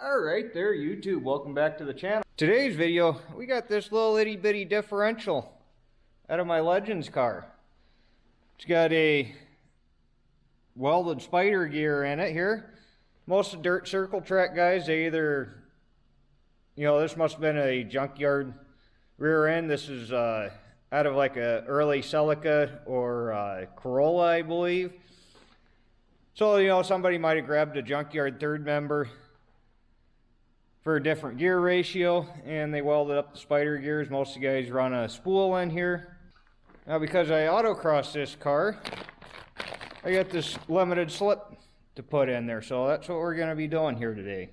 Alright there YouTube, welcome back to the channel. Today's video, we got this little itty bitty differential out of my Legends car. It's got a welded spider gear in it here. Most of the dirt circle track guys, they either, this must have been a junkyard rear end. This is out of like a early Celica or Corolla, I believe. So, somebody might have grabbed a junkyard third member for a different gear ratio, and they welded up the spider gears. Most of the guys run a spool in here. Now, because I autocross this car, I got this limited slip to put in there, so that's what we're going to be doing here today.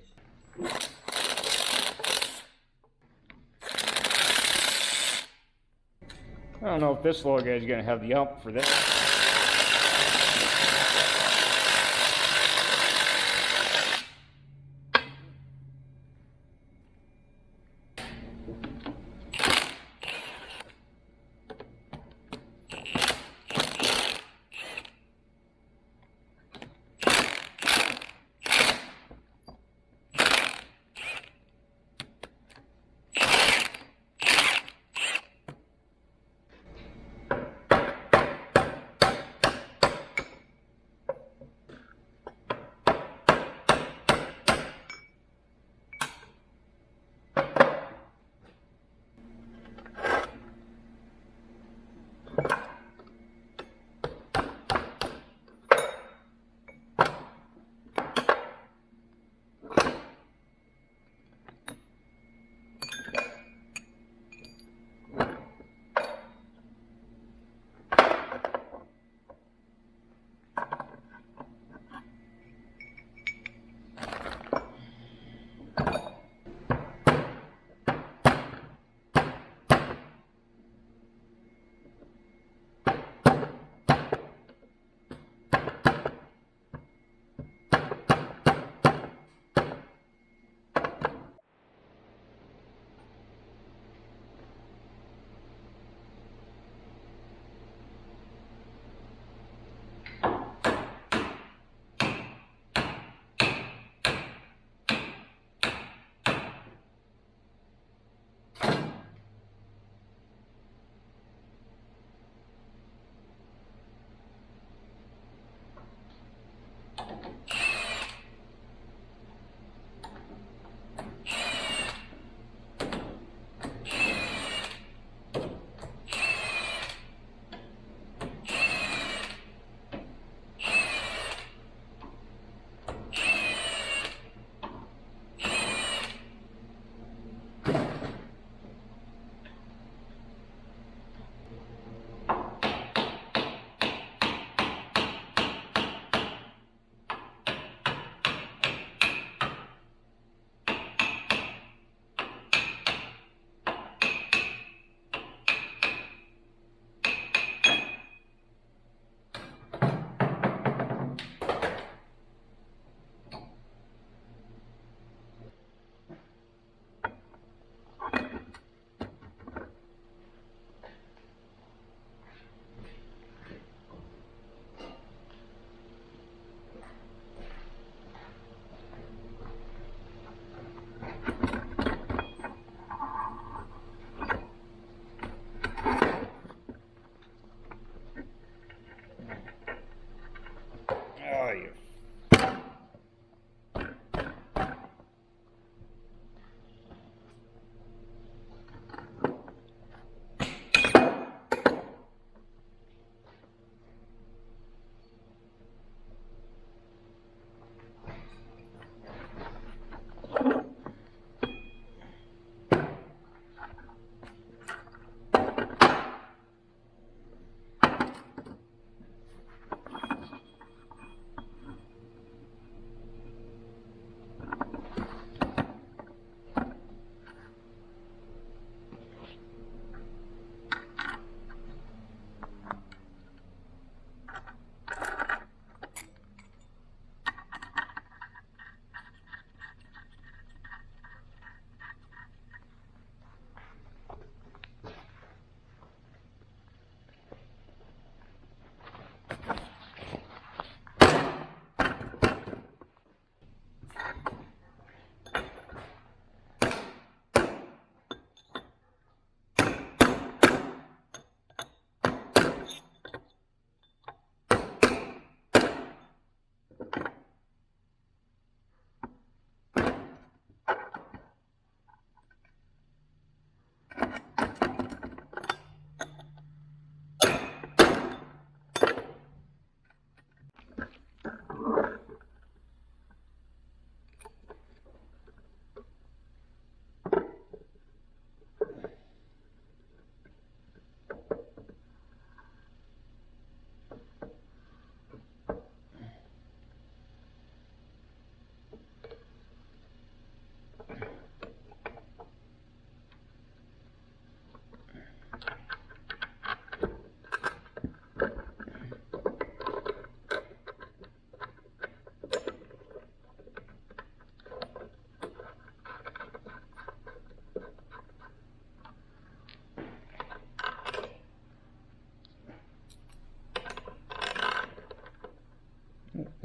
I don't know if this little guy's going to have the ump for this.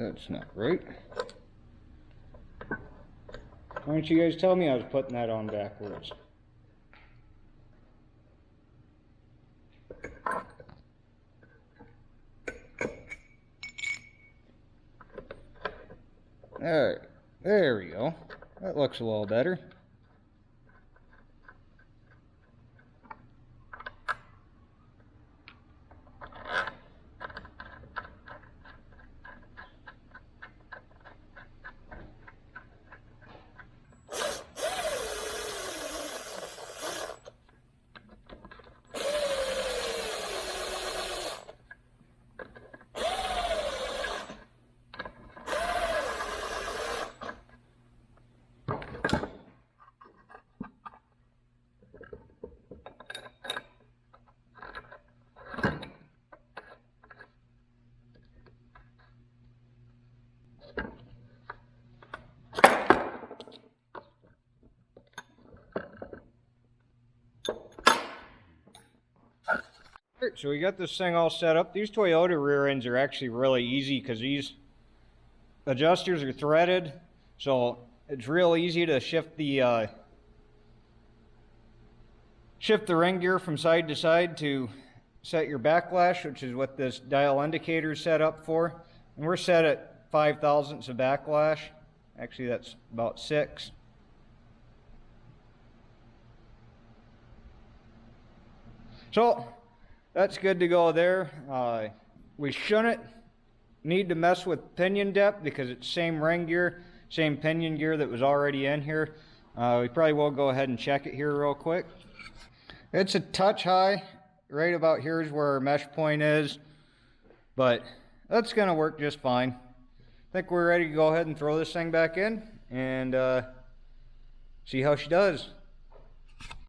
That's not right. Why didn't you guys tell me I was putting that on backwards? Alright, there we go. That looks a little better. Alright, so we got this thing all set up. These Toyota rear ends are actually really easy because these adjusters are threaded, so it's real easy to shift the ring gear from side to side to set your backlash, which is what this dial indicator is set up for. And we're set at 5 thousandths of backlash. Actually, that's about 6. So that's good to go there. We shouldn't need to mess with pinion depth because it's same ring gear, same pinion gear that was already in here. We probably will go ahead and check it here real quick. It's a touch high. Right about here is where our mesh point is, but that's going to work just fine. I think we're ready to go ahead and throw this thing back in and see how she does.